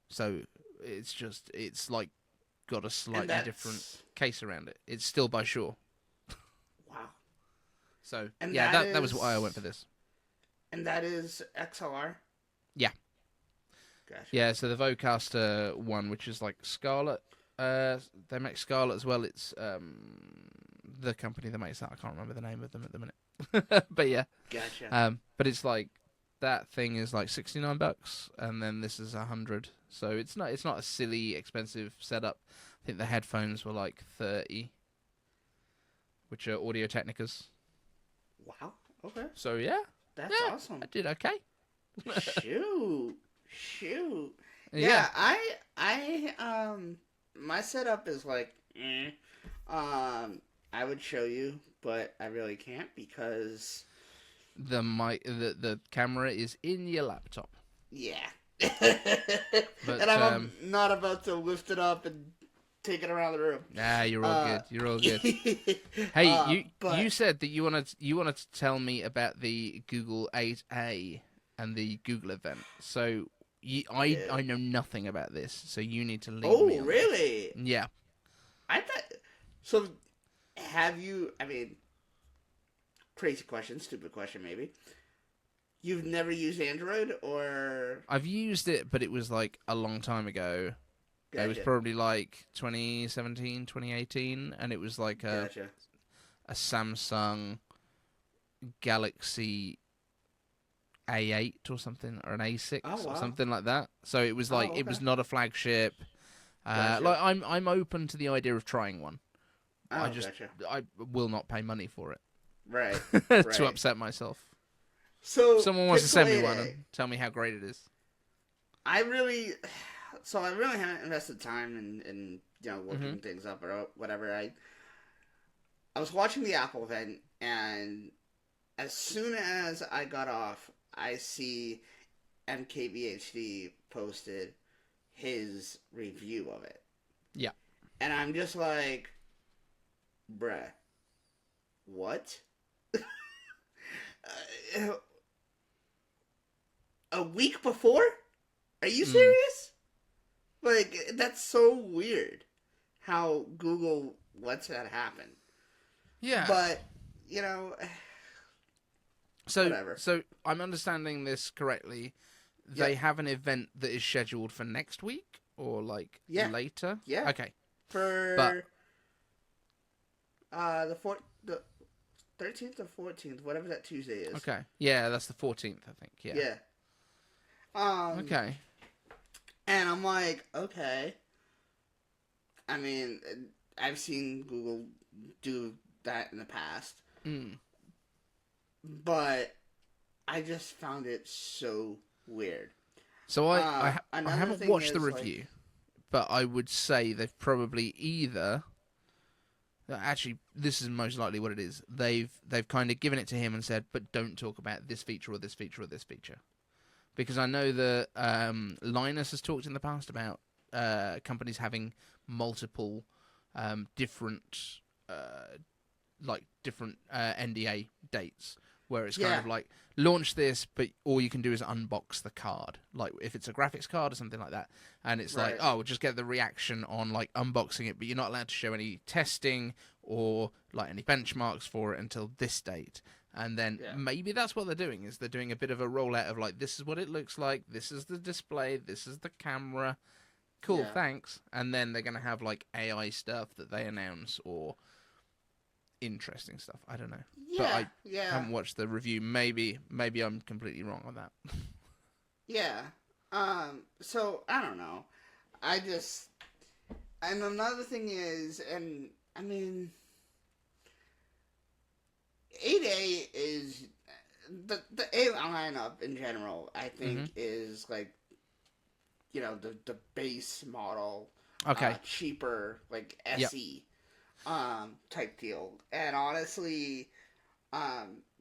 So it's like got a slightly different case around it. It's still by Shure. Wow. So that was why I went for this. And that is XLR? Yeah. Gotcha. Yeah, so the Vocaster one, which is like Scarlett, they make Scarlett as well. It's the company that makes that. I can't remember the name of them at the minute. But yeah. Gotcha. But it's like that thing is like $69, and then this is 100. So it's not a silly expensive setup. I think the headphones were like 30, which are Audio Technicas. Wow. Okay. So yeah, That's awesome. I did okay. Shoot. Yeah, I my setup is like, I would show you, but I really can't because the camera is in your laptop. Yeah. But, and I'm not about to lift it up and take it around the room. Nah, you're all good. You're all good. Hey, you said that you wanted to tell me about the Google 8A and the Google event. So I know nothing about this. So you need to lead me. Oh, really? This. Yeah. I thought so. Have you? I mean, crazy question, stupid question, maybe. You've never used Android, or I've used it, but it was like a long time ago. Gotcha. It was probably like 2017, 2018, and it was like a Samsung Galaxy A8 or something, or an A6 or something like that. So it was like it was not a flagship. Like I'm open to the idea of trying one. I will not pay money for it. Right. To upset myself. So if someone wants to send me one and tell me how great it is. I really haven't invested time in looking things up or whatever. I was watching the Apple event, and as soon as I got off, I see MKBHD posted his review of it. Yeah. And I'm just like, bruh, what? A week before? Are you serious? Like, that's so weird how Google lets that happen. Yeah. But, whatever. So I'm understanding this correctly. They have an event that is scheduled for next week or like later? Yeah. Okay. The 13th or 14th, whatever that Tuesday is. Okay. Yeah, that's the 14th, I think. Yeah. Yeah. Okay. And I'm like, okay. I mean, I've seen Google do that in the past. But I just found it so weird. So I haven't watched the review, but I would say they've probably either... Actually, this is most likely what it is. They've kind of given it to him and said, but don't talk about this feature or this feature or this feature. Because I know that Linus has talked in the past about companies having multiple different NDA dates, where it's kind of like launch this, but all you can do is unbox the card. Like if it's a graphics card or something like that, and it's like, oh, we'll just get the reaction on like unboxing it, but you're not allowed to show any testing or like any benchmarks for it until this date. And then maybe that's what they're doing, is they're doing a bit of a rollout of like, this is what it looks like, this is the display, this is the camera. Cool, thanks. And then they're going to have like AI stuff that they announce or interesting stuff. I don't know. Yeah, but I haven't watched the review. Maybe I'm completely wrong on that. Yeah. So, I don't know. And another thing is, and I mean... 8A is the A lineup in general. I think is like, the base model, cheaper like SE, type deal. And honestly,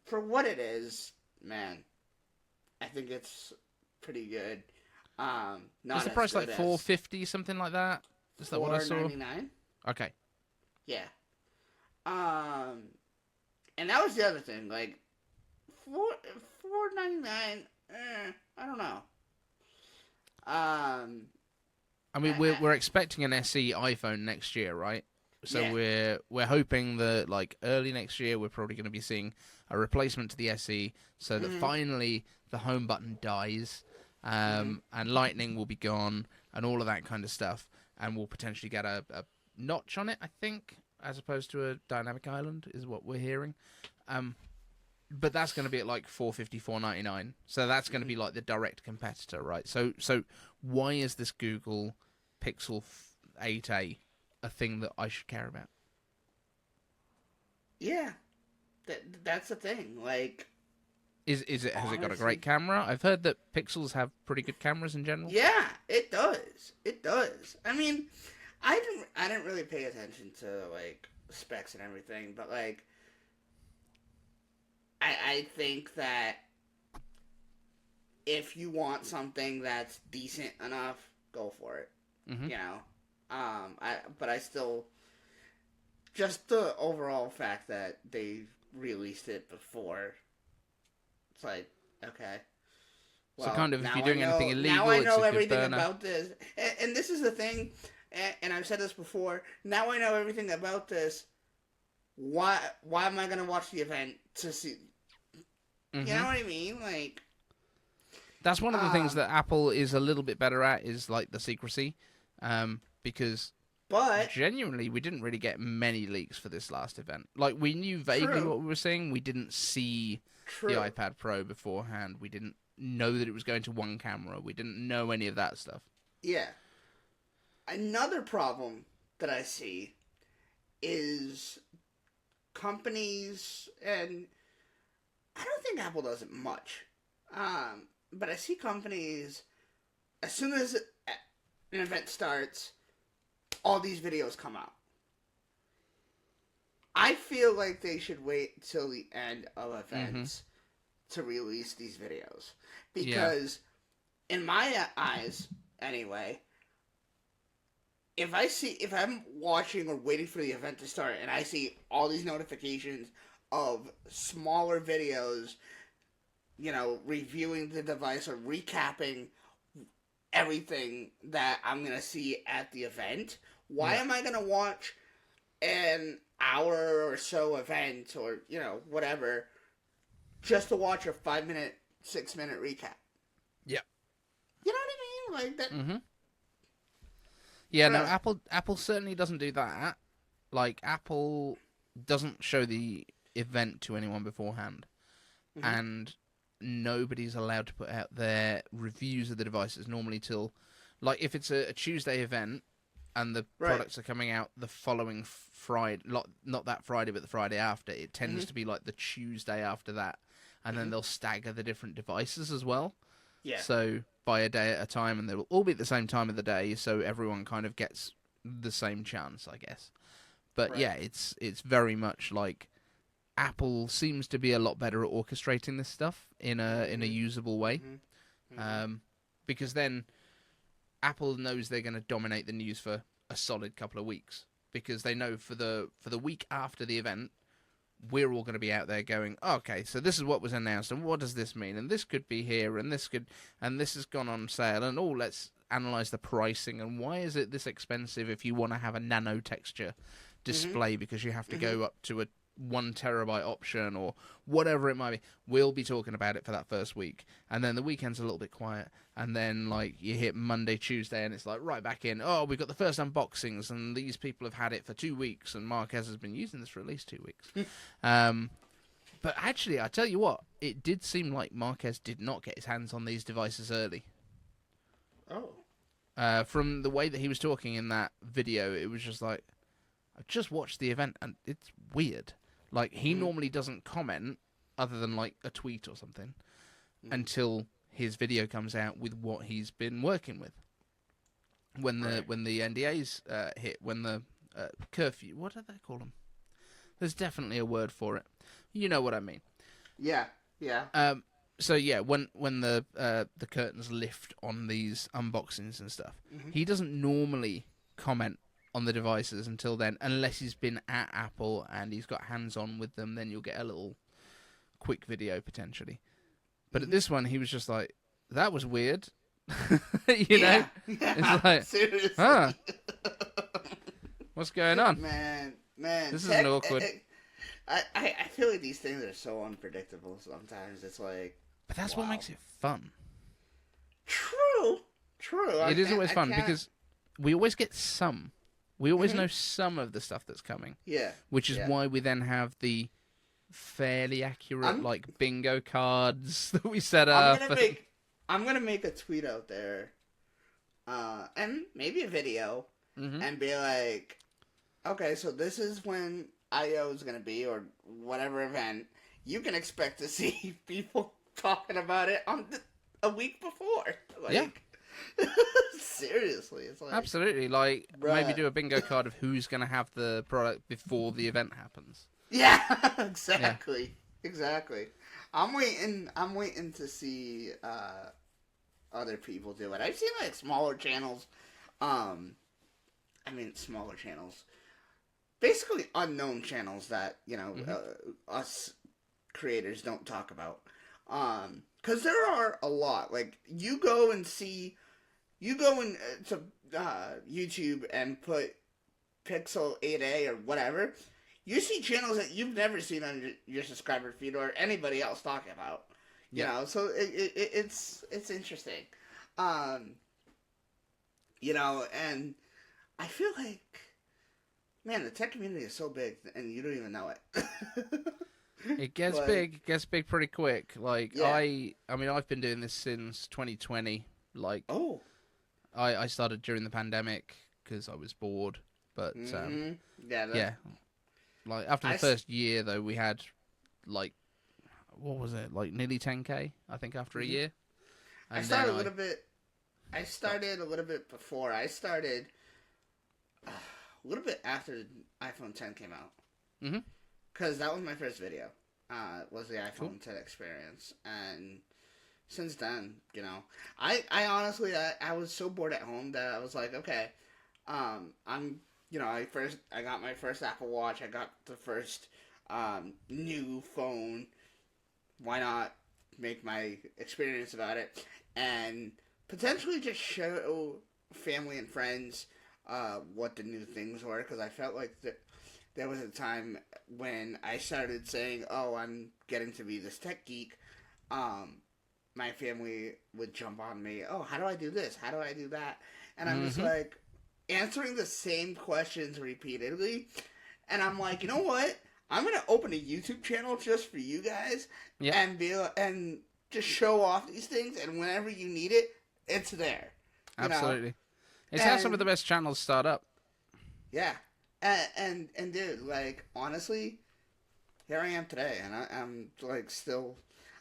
for what it is, man, I think it's pretty good. Not is the price like $450, something like that? Is that what I saw? $499. Okay. Yeah. And that was the other thing, like, $4.99, I don't know. I mean, we're expecting an SE iPhone next year, right? So we're hoping that, like, early next year, we're probably going to be seeing a replacement to the SE, so that finally the home button dies, and lightning will be gone, and all of that kind of stuff, and we'll potentially get a notch on it, I think, as opposed to a dynamic island, is what we're hearing. But that's going to be at like $450, $499. So that's going to be like the direct competitor, right? So why is this Google Pixel 8a a thing that I should care about? Yeah, that's the thing. Like, has it got a great camera? I've heard that Pixels have pretty good cameras in general. Yeah, it does. It does. I mean, I didn't really pay attention to like specs and everything, but like, I think that if you want something that's decent enough, go for it. Mm-hmm. You know, but I still, just the overall fact that they released it before, it's like, okay. Well, so kind of, if you're doing anything illegal, now I know everything about this, and this is the thing, and I've said this before. Now I know everything about this. Why am I gonna watch the event to see? You know what I mean? Like, that's one of the things that Apple is a little bit better at, is like the secrecy, because genuinely we didn't really get many leaks for this last event. Like, we knew vaguely what we were seeing. We didn't see the iPad Pro beforehand. We didn't know that it was going to one camera. We didn't know any of that stuff. Yeah. Another problem that I see is companies, and I don't think Apple does it much, but I see companies, as soon as an event starts, all these videos come out. I feel like they should wait till the end of events to release these videos. Because, in my eyes, anyway, if I'm watching or waiting for the event to start and I see all these notifications of smaller videos, you know, reviewing the device or recapping everything that I'm going to see at the event, why am I going to watch an hour or so event or, you know, whatever, just to watch a 5-minute, 6-minute recap? Yeah. You know what I mean? Like that. Mm-hmm. Yeah, no, Apple certainly doesn't do that. Like, Apple doesn't show the event to anyone beforehand, and nobody's allowed to put out their reviews of the devices normally till, like, if it's a Tuesday event and the products are coming out the following Friday, not that Friday but the Friday after, it tends to be like the Tuesday after that, and then they'll stagger the different devices as well. Yeah. So by a day at a time, and they'll all be at the same time of the day, so everyone kind of gets the same chance, I guess. But yeah, it's very much like Apple seems to be a lot better at orchestrating this stuff in a usable way, because then Apple knows they're going to dominate the news for a solid couple of weeks, because they know for the week after the event, we're all going to be out there going, oh, okay, so this is what was announced, and what does this mean, and this could be here, and this has gone on sale, and let's analyze the pricing, and why is it this expensive if you want to have a nano texture display because you have to go up to a 1 terabyte option or whatever it might be. We'll be talking about it for that first week, and then the weekend's a little bit quiet, and then like you hit Monday, Tuesday, and it's like right back in. Oh, we've got the first unboxings, and these people have had it for 2 weeks, and Marquez has been using this for at least 2 weeks. But actually, I tell you what, it did seem like Marquez did not get his hands on these devices early. Oh. From the way that he was talking in that video, it was just like, I just watched the event, and it's weird. Like, he normally doesn't comment, other than, like, a tweet or something, until his video comes out with what he's been working with. When the NDAs hit, when the curfew... What do they call them? There's definitely a word for it. You know what I mean. Yeah. So, yeah, when the curtains lift on these unboxings and stuff, he doesn't normally comment on the devices until then, unless he's been at Apple and he's got hands-on with them. Then you'll get a little quick video potentially. But at this one, he was just like, "That was weird," you know. It's like, seriously. Huh? What's going on? Man, this isn't awkward. I feel like these things are so unpredictable sometimes. It's like, but that's what makes it fun. True. It is always fun because we always get some. We always know some of the stuff that's coming. Yeah. Which is why we then have the fairly accurate bingo cards that we set up. I'm gonna make a tweet out there, and maybe a video, and be like, okay, so this is when I/O is gonna be, or whatever event. You can expect to see people talking about it on a week before. Seriously, it's like absolutely. Like maybe do a bingo card of who's gonna have the product before the event happens. Yeah, exactly. Yeah. Exactly. I'm waiting to see other people do it. I've seen like smaller channels. Smaller channels. Basically unknown channels that, us creators don't talk about. Cuz there are a lot. Like you go into YouTube and put Pixel 8A or whatever. You see channels that you've never seen on your subscriber feed or anybody else talking about. You know, so it's interesting. And I feel like, man, the tech community is so big and you don't even know it. It gets big. It gets big pretty quick. Like, I've been doing this since 2020. Like, I started during the pandemic because I was bored. But, like, after the first year, though, we had, like, what was it? Like, nearly 10K, I think, after a year. And I started a little bit before. I started a little bit after iPhone 10 came out. Because that was my first video. Was the iPhone 10 experience. And since then, I honestly, I was so bored at home that I was like, okay, I got my first Apple Watch. I got the first new phone. Why not make my experience about it and potentially just show family and friends what the new things were? Because I felt like there was a time when I started saying, "Oh, I'm getting to be this tech geek." My family would jump on me. "Oh, how do I do this? How do I do that?" And I'm just like, answering the same questions repeatedly, and I'm like, you know what? I'm gonna open a YouTube channel just for you guys, and just show off these things, and whenever you need it, it's there. Absolutely, it's how some of the best channels start up. Yeah, and dude, like honestly, here I am today, and I'm like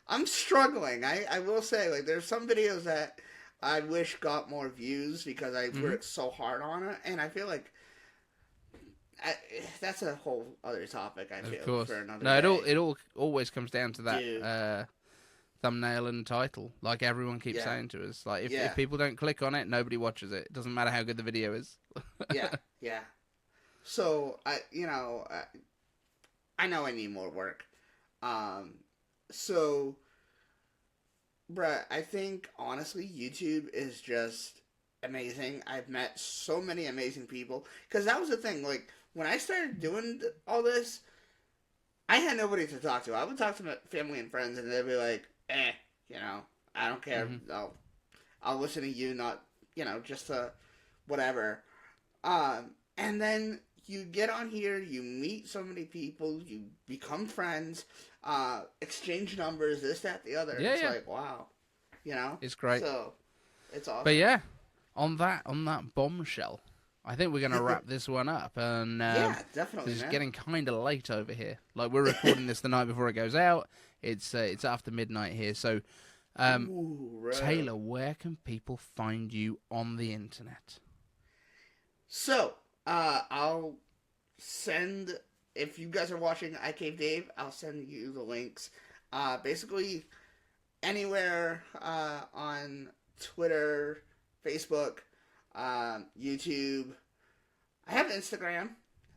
I'm struggling. I will say, like, there's some videos that I wish got more views because I worked so hard on it, and I feel like that's a whole other topic. I feel for another day. It all always comes down to that thumbnail and title. Like everyone keeps saying to us, like if people don't click on it, nobody watches it. It doesn't matter how good the video is. Yeah. So I know I need more work. So. Bruh, I think, honestly, YouTube is just amazing. I've met so many amazing people. Because that was the thing, like, when I started doing all this, I had nobody to talk to. I would talk to my family and friends, and they'd be like, I don't care. I'll listen to you, not, just to whatever. And then you get on here, you meet so many people, you become friends, exchange numbers, this, that, the other. It's like, wow. It's great. So, it's awesome. But yeah, on that bombshell, I think we're going to wrap this one up. And definitely, it's getting kind of late over here. Like, we're recording this the night before it goes out. It's after midnight here. So, Taylor, where can people find you on the internet? So, I'll send, if you guys are watching iCaveDave, I'll send you the links. Basically, anywhere on Twitter, Facebook, YouTube. I have Instagram.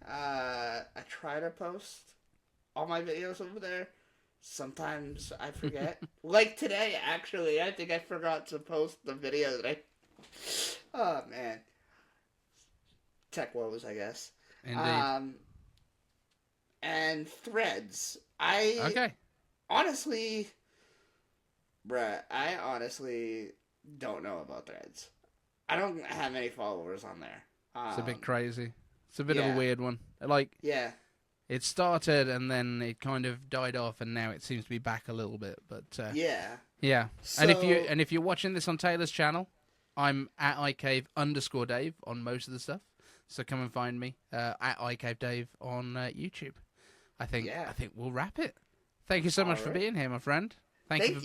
I try to post all my videos over there. Sometimes I forget. Like today, actually, I think I forgot to post the video that oh, man. Tech woes, I guess. Indeed. And Threads. Honestly, bruh, don't know about Threads. I don't have any followers on there. It's a bit crazy. It's a bit of yeah. a weird one. Like, Yeah. it started and then it kind of died off, and now it seems to be back a little bit. But Yeah. yeah. So, And if you're watching this on Taylor's channel, I'm at iCave_Dave on most of the stuff. So come and find me at iCaveDave on YouTube. I think we'll wrap it. Thank you so much for being here, my friend. Thank you for being